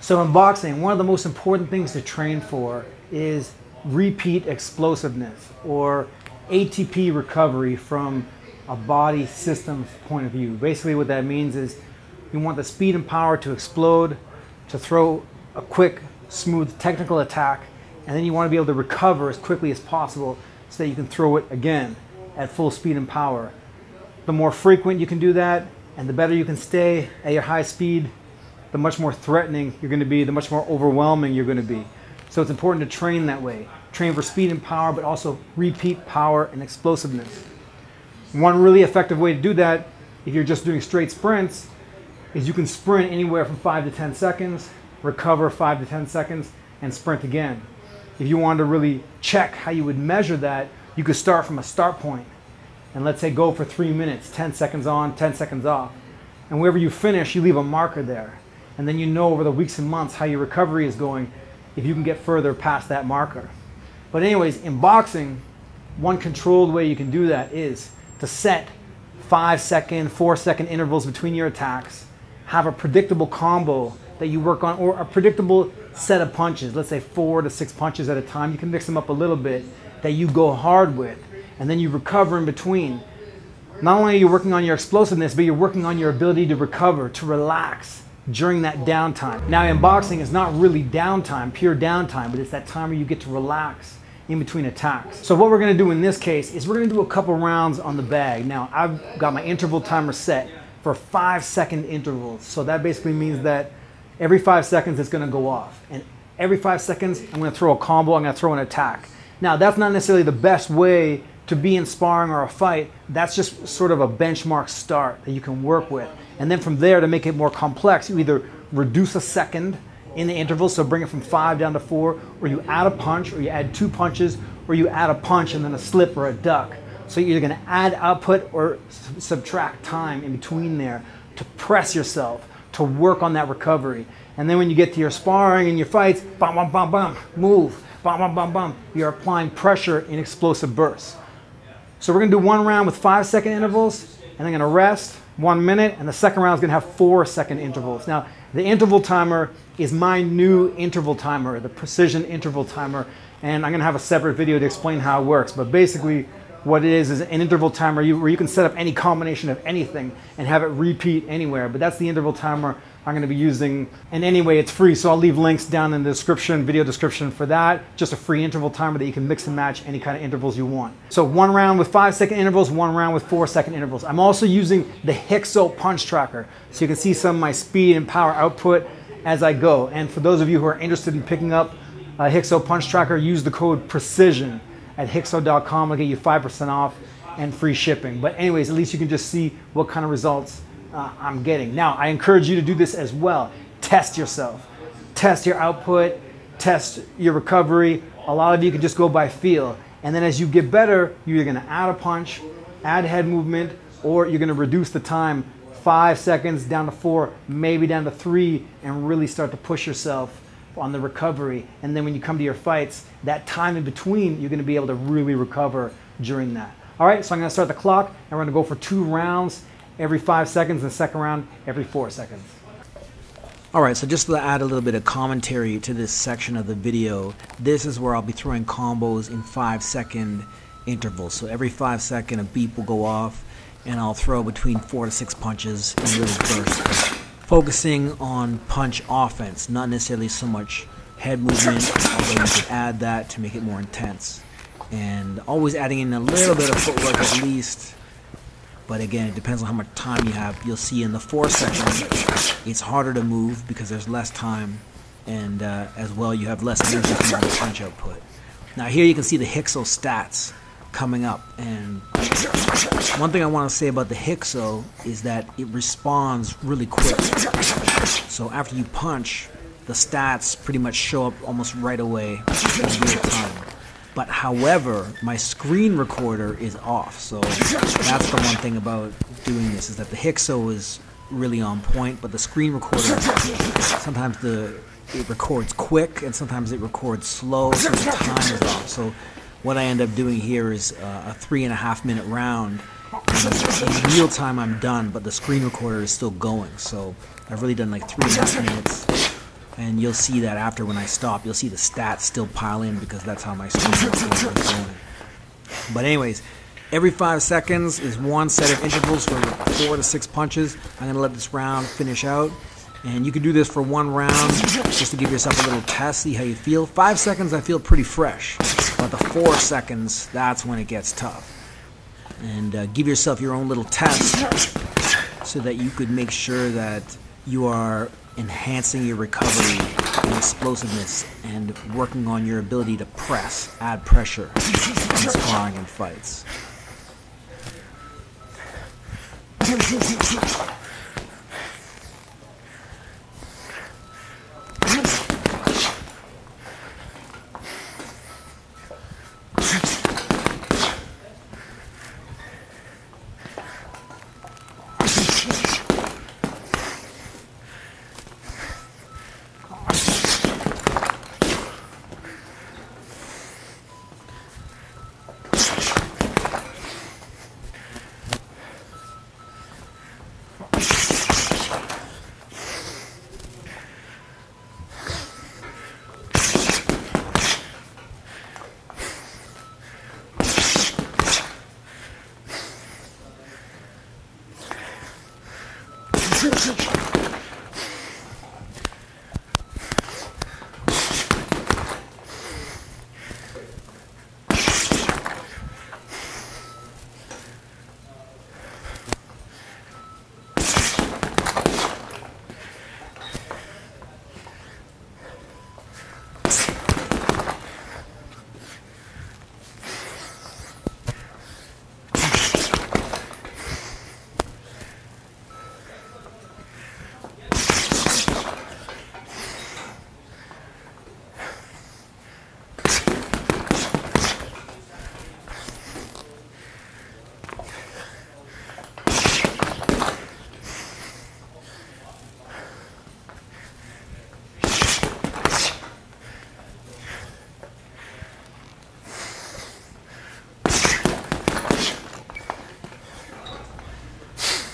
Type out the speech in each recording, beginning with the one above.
So in boxing, one of the most important things to train for is repeat explosiveness, or ATP recovery from a body systems point of view. Basically what that means is you want the speed and power to explode, to throw a quick, smooth technical attack, and then you want to be able to recover as quickly as possible so that you can throw it again at full speed and power. The more frequent you can do that, and the better you can stay at your high speed, the much more threatening you're going to be, the much more overwhelming you're going to be. So it's important to train that way. Train for speed and power, but also repeat power and explosiveness. One really effective way to do that, if you're just doing straight sprints, is you can sprint anywhere from 5 to 10 seconds, recover 5 to 10 seconds, and sprint again. If you wanted to really check how you would measure that, you could start from a start point and let's say go for 3 minutes, 10 seconds on, 10 seconds off. And wherever you finish, you leave a marker there. And then you know over the weeks and months how your recovery is going if you can get further past that marker. But anyways, in boxing, one controlled way you can do that is to set 5-second, 4-second intervals between your attacks, have a predictable combo that you work on, or a predictable set of punches, let's say 4 to 6 punches at a time. You can mix them up a little bit that you go hard with, and then you recover in between. Not only are you working on your explosiveness, but you're working on your ability to recover, to relax during that downtime. Now in boxing, it's not really downtime, pure downtime, but it's that time where you get to relax in between attacks. So what we're going to do in this case is we're going to do a couple rounds on the bag. Now I've got my interval timer set for 5-second intervals. So that basically means that every 5 seconds it's going to go off. And every 5 seconds I'm going to throw a combo, I'm going to throw an attack. Now that's not necessarily the best way to be in sparring or a fight. That's just sort of a benchmark start that you can work with. And then from there, to make it more complex, you either reduce a second in the interval, so bring it from 5 down to 4, or you add a punch, or you add 2 punches, or you add a punch and then a slip or a duck. So you're either going to add output or subtract time in between there to press yourself, to work on that recovery. And then when you get to your sparring and your fights, bam, bam, bam, bam, move, bam, bam, bam, bam, you're applying pressure in explosive bursts. So we're going to do one round with 5-second intervals, and I'm going to rest 1 minute, and the second round is going to have 4-second intervals. Now, the interval timer is my new interval timer, the precision interval timer, and I'm going to have a separate video to explain how it works. But basically, what it is an interval timer where you can set up any combination of anything and have it repeat anywhere. But that's the interval timer I'm going to be using. And anyway, it's free, so I'll leave links down in the description, video description for that. Just a free interval timer that you can mix and match any kind of intervals you want. So one round with 5-second intervals, one round with 4-second intervals. I'm also using the Hixo punch tracker, so you can see some of my speed and power output as I go. And for those of you who are interested in picking up a Hixo punch tracker, use the code PRECISION at Hixo.com. I'll get you 5% off and free shipping. But anyways, at least you can just see what kind of results I'm getting. Now, I encourage you to do this as well. Test yourself. Test your output. Test your recovery. A lot of you can just go by feel. And then as you get better, you're either going to add a punch, add head movement, or you're going to reduce the time 5 seconds down to 4, maybe down to 3, and really start to push yourself on the recovery. And then when you come to your fights, that time in between, you're going to be able to really recover during that. All right, so I'm going to start the clock, and we're going to go for 2 rounds every 5 seconds, and the second round every 4 seconds. All right, so just to add a little bit of commentary to this section of the video, this is where I'll be throwing combos in 5-second intervals. So every 5 seconds, a beep will go off, and I'll throw between 4 to 6 punches in little bursts, focusing on punch offense, not necessarily so much head movement, although you could add that to make it more intense. And always adding in a little bit of footwork at least. But again, it depends on how much time you have. You'll see in the 4 seconds, it's harder to move because there's less time, and as well you have less energy from all the punch output. Now here you can see the Hixo stats coming up, and one thing I want to say about the Hixo is that it responds really quick. So after you punch, the stats pretty much show up almost right away in real time. But however, my screen recorder is off, so that's the one thing about doing this, is that the Hixo is really on point, but the screen recorder, sometimes it records quick and sometimes it records slow, so the time is off. So what I end up doing here is a 3.5 minute round, and in real time I'm done, but the screen recorder is still going. So I've really done like 3.5 minutes, And you'll see that after when I stop, you'll see the stats still pile in because that's how my stream is going. But anyways, every 5 seconds is one set of intervals for 4 to 6 punches. I'm going to let this round finish out. And you can do this for one round just to give yourself a little test, see how you feel. 5 seconds, I feel pretty fresh. But the 4 seconds, that's when it gets tough. And give yourself your own little test so that you could make sure that you are enhancing your recovery and explosiveness and working on your ability to press, add pressure in sparring and fights.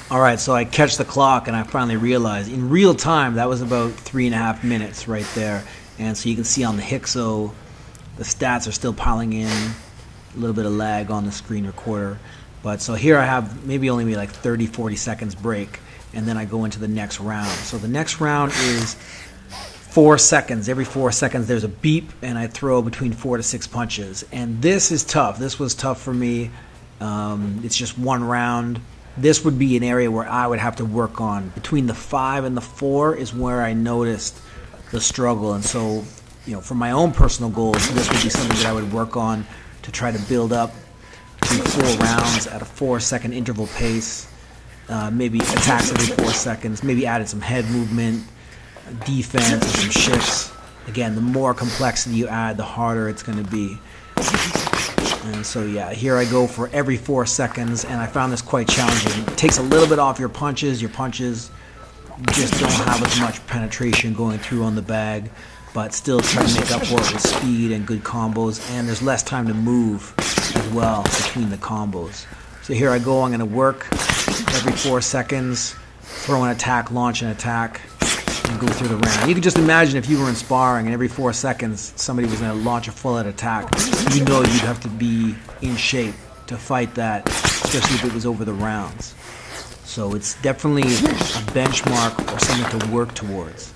All right, so I catch the clock and I finally realize in real time that was about 3.5 minutes right there. And so you can see on the Hixo, the stats are still piling in, a little bit of lag on the screen recorder. But so here I have maybe only like 30, 40 seconds break, and then I go into the next round. So the next round is 4 seconds. Every 4 seconds there's a beep, and I throw between 4 to 6 punches. And this is tough. This was tough for me. It's just one round. This would be an area where I would have to work on. Between the 5 and the 4 is where I noticed the struggle. And so, you know, for my own personal goals, this would be something that I would work on to try to build up between 4 rounds at a 4-second interval pace. Maybe attacks every 4 seconds. Maybe added some head movement, defense, and some shifts. Again, the more complexity you add, the harder it's going to be. And so yeah, here I go for every 4 seconds, and I found this quite challenging. It takes a little bit off your punches. Your punches just don't have as much penetration going through on the bag, but still try to make up for it with speed and good combos, and there's less time to move as well between the combos. So here I go, I'm going to work every 4 seconds, throw an attack, launch an attack, and go through the round. You can just imagine if you were in sparring and every 4 seconds somebody was going to launch a full-out attack, you know you'd have to be in shape to fight that, especially if it was over the rounds. So it's definitely a benchmark or something to work towards.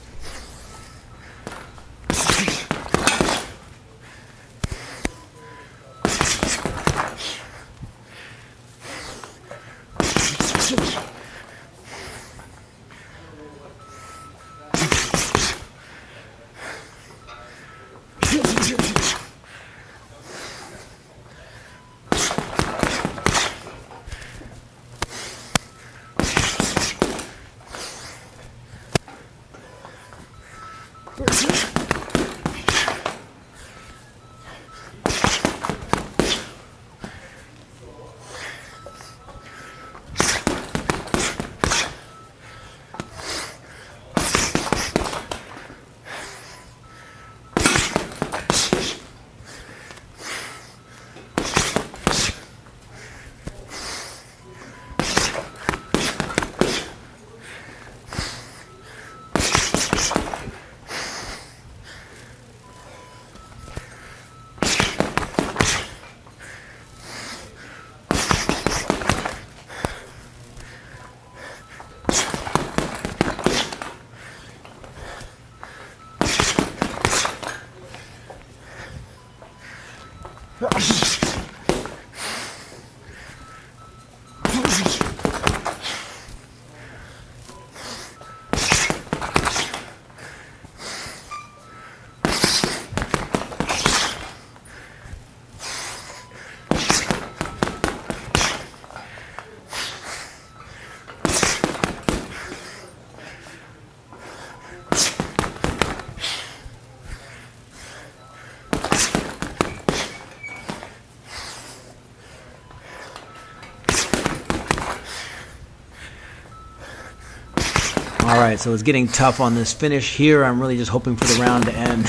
All right, so it's getting tough on this finish here. I'm really just hoping for the round to end.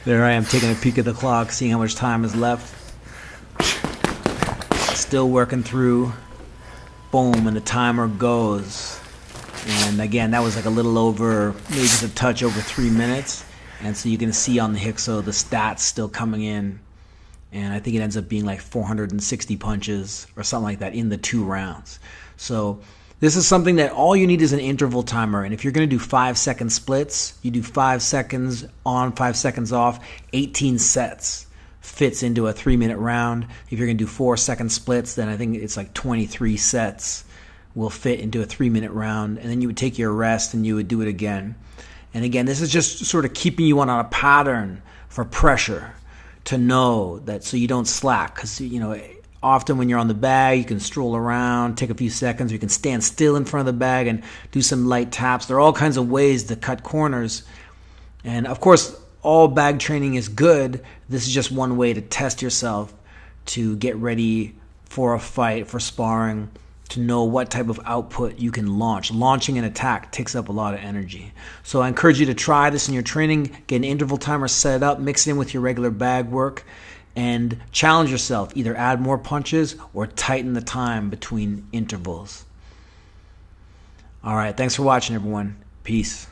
There I am taking a peek at the clock, seeing how much time is left. Still working through. Boom, and the timer goes. And again, that was like a little over, maybe just a touch over 3 minutes. And so you can see on the Hixo the stats still coming in. And I think it ends up being like 460 punches or something like that in the 2 rounds. So this is something that all you need is an interval timer. And if you're going to do 5-second splits, you do 5 seconds on, 5 seconds off, 18 sets fits into a 3-minute round. If you're going to do 4-second splits, then I think it's like 23 sets will fit into a 3-minute round. And then you would take your rest and you would do it again. And again, this is just sort of keeping you on a pattern for pressure to know that, so you don't slack. Because, you know, often when you're on the bag, you can stroll around, take a few seconds, or you can stand still in front of the bag and do some light taps. There are all kinds of ways to cut corners. And of course, all bag training is good. This is just one way to test yourself, to get ready for a fight, for sparring, to know what type of output you can launch. Launching an attack takes up a lot of energy. So I encourage you to try this in your training, get an interval timer set up, mix it in with your regular bag work, and challenge yourself. Either add more punches or tighten the time between intervals. All right, thanks for watching, everyone. Peace.